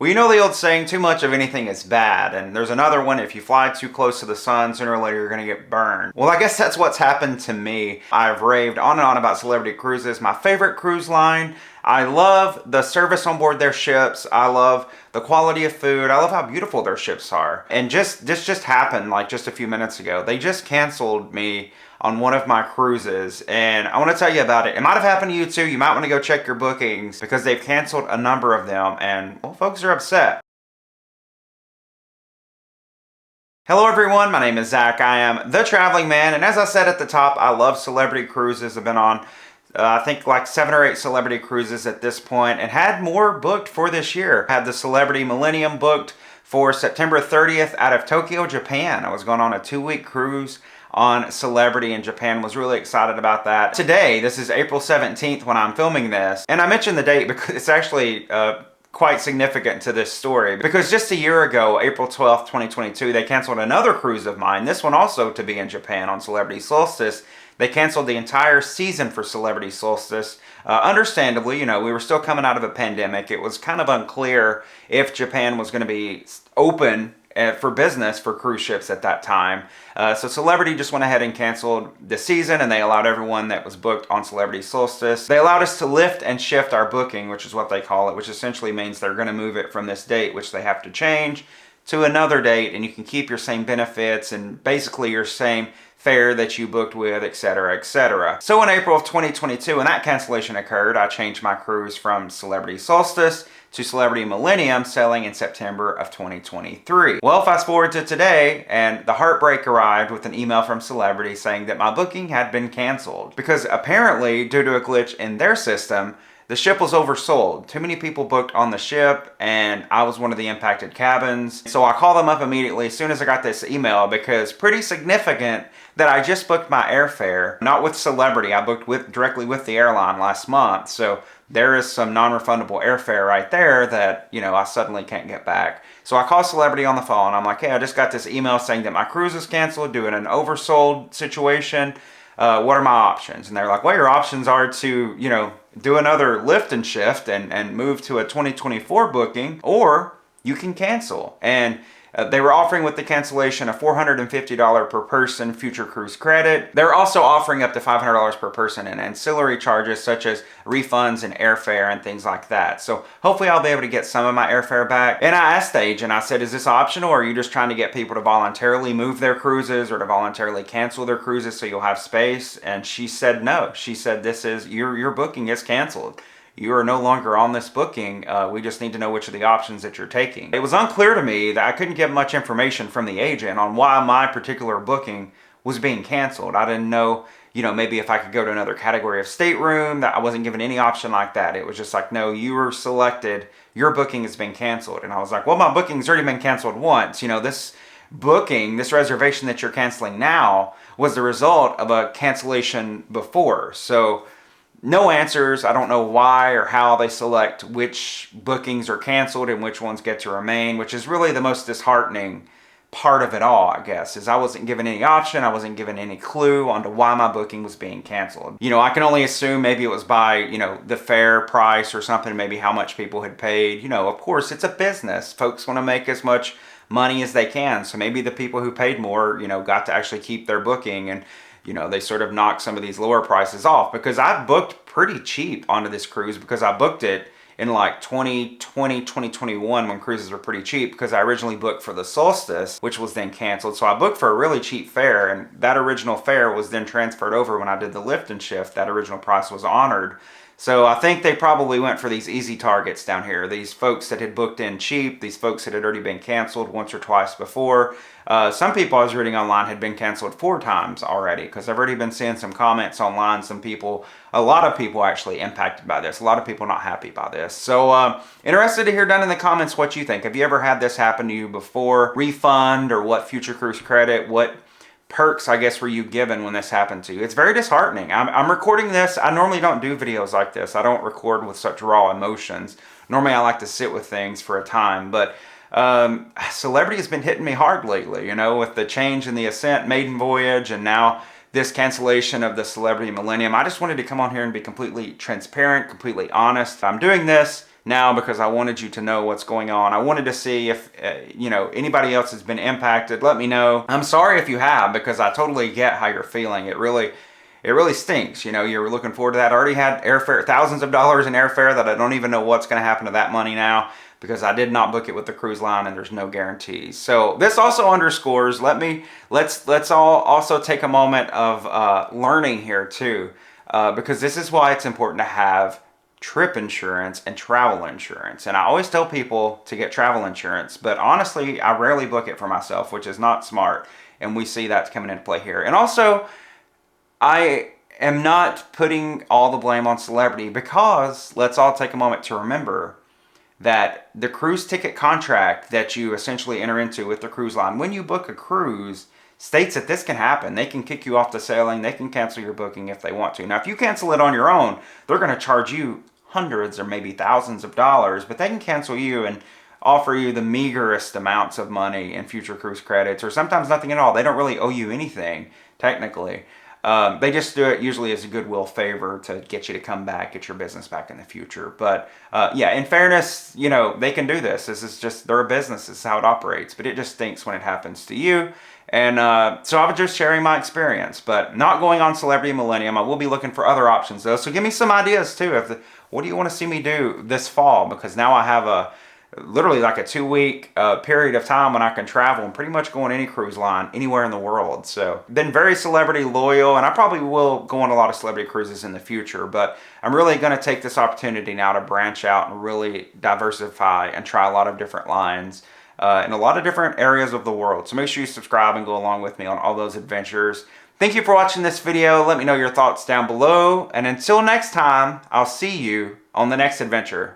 Well, you know the old saying, too much of anything is bad. And there's another one, if you fly too close to the sun, sooner or later you're going to get burned. Well, I guess that's what's happened to me. I've raved on and on about Celebrity Cruises, my favorite cruise line. I love the service on board their ships. I love the quality of food. I love how beautiful their ships are. And this just happened like just a few minutes ago. They just canceled me on one of my cruises, and I want to tell you about it. It might have happened to you too. You might want to go check your bookings because they've canceled a number of them, and well, folks are upset. Hello everyone, my name is Zach. I am the Traveling Man, and as I said at the top, I love Celebrity Cruises. I've been on I think like 7 or 8 Celebrity Cruises at this point, and had more booked for this year. I had the Celebrity Millennium booked for September 30th out of Tokyo, Japan. I was going on a 2-week cruise on Celebrity in Japan. Was really excited about that. Today, this is April 17th when I'm filming this, and I mentioned the date because it's actually quite significant to this story, because just a year ago, April 12th, 2022, they canceled another cruise of mine, this one also to be in Japan on Celebrity Solstice. They canceled the entire season for Celebrity Solstice. Understandably, you know, we were still coming out of a pandemic. It was kind of unclear if Japan was going to be open for business for cruise ships at that time. So Celebrity just went ahead and canceled the season, and they allowed everyone that was booked on Celebrity Solstice. They allowed us to lift and shift our booking, which is what they call it, which essentially means they're going to move it from this date, which they have to change, to another date, and you can keep your same benefits and basically your same fare that you booked with, etc., etc. So in April of 2022, when that cancellation occurred, I changed my cruise from Celebrity Solstice to Celebrity Millennium, sailing in September of 2023. Well, fast forward to today, and the heartbreak arrived with an email from Celebrity saying that my booking had been canceled because apparently, due to a glitch in their system, the ship was oversold. Too many people booked on the ship, and I was one of the impacted cabins. So I called them up immediately as soon as I got this email, because pretty significant that I just booked my airfare, not with Celebrity. I booked directly with the airline last month. So there is some non-refundable airfare right there that, you know, I suddenly can't get back. So I call Celebrity on the phone. I'm like, hey, I just got this email saying that my cruise is canceled due to an oversold situation. What are my options? And they're like, well, your options are to, you know, do another lift and shift and move to a 2024 booking, or you can cancel. And they were offering with the cancellation a $450 per person future cruise credit. They're also offering up to $500 per person in ancillary charges such as refunds and airfare and things like that. So hopefully I'll be able to get some of my airfare back. And I asked the agent, I said, is this optional, or are you just trying to get people to voluntarily move their cruises or to voluntarily cancel their cruises so you'll have space? And she said no. She said, this is your booking is canceled. You are no longer on this booking. We just need to know which of the options that you're taking. It was unclear to me that I couldn't get much information from the agent on why my particular booking was being canceled. I didn't know, you know, maybe if I could go to another category of stateroom. That I wasn't given any option like that. It was just like, no, you were selected. Your booking has been canceled. And I was like, well, my booking's already been canceled once. You know, this booking, this reservation that you're canceling now was the result of a cancellation before. So no answers. I don't know why or how they select which bookings are canceled and which ones get to remain, which is really the most disheartening part of it all, I guess, is I wasn't given any option. I wasn't given any clue onto why my booking was being canceled. You know, I can only assume maybe it was by, you know, the fare price or something, maybe how much people had paid. You know, of course, it's a business. Folks want to make as much money as they can. So maybe the people who paid more, you know, got to actually keep their booking, and you know, they sort of knock some of these lower prices off, because I booked pretty cheap onto this cruise because I booked it in like 2020, 2021 when cruises were pretty cheap, because I originally booked for the Solstice, which was then canceled. So I booked for a really cheap fare, and that original fare was then transferred over when I did the lift and shift. That original price was honored. So I think they probably went for these easy targets down here. These folks that had booked in cheap, these folks that had already been canceled once or twice before. Some people I was reading online had been canceled 4 times already, because I've already been seeing some comments online. Some people, a lot of people actually impacted by this. A lot of people not happy by this. So interested to hear down in the comments what you think. Have you ever had this happen to you before? Refund, or what future cruise credit, what perks, I guess, were you given when this happened to you? It's very disheartening. I'm recording this. I normally don't do videos like this. I don't record with such raw emotions. Normally I like to sit with things for a time, but Celebrity has been hitting me hard lately, you know, with the change in the Ascent maiden voyage and now this cancellation of the Celebrity Millennium. I just wanted to come on here and be completely transparent, completely honest. I'm doing this now because I wanted you to know what's going on. I wanted to see if, anybody else has been impacted. Let me know. I'm sorry if you have, because I totally get how you're feeling. It really stinks. You're looking forward to that. I already had airfare, thousands of dollars in airfare that I don't even know what's going to happen to that money now, because I did not book it with the cruise line and there's no guarantees. So this also underscores, let's all also take a moment of learning here too, because this is why it's important to have trip insurance and travel insurance. And I always tell people to get travel insurance, but honestly, I rarely book it for myself, which is not smart. And we see that's coming into play here. And also, I am not putting all the blame on Celebrity, because let's all take a moment to remember that the cruise ticket contract that you essentially enter into with the cruise line, when you book a cruise, states that this can happen. They can kick you off the sailing. They can cancel your booking if they want to. Now, if you cancel it on your own, they're going to charge you hundreds or maybe thousands of dollars, but they can cancel you and offer you the meagerest amounts of money in future cruise credits, or sometimes nothing at all. They don't really owe you anything, technically. They just do it usually as a goodwill favor to get you to come back, get your business back in the future. But yeah, in fairness, they can do this. This is just, they're a business. This is how it operates. But it just stinks when it happens to you. And so I was just sharing my experience, but not going on Celebrity Millennium. I will be looking for other options though. So give me some ideas too. What do you want to see me do this fall? Because now I have literally like a 2-week period of time when I can travel and pretty much go on any cruise line anywhere in the world. So been very celebrity loyal, and I probably will go on a lot of celebrity cruises in the future, but I'm really going to take this opportunity now to branch out and really diversify and try a lot of different lines in a lot of different areas of the world. So make sure you subscribe and go along with me on all those adventures. Thank you for watching this video. Let me know your thoughts down below, and until next time, I'll see you on the next adventure.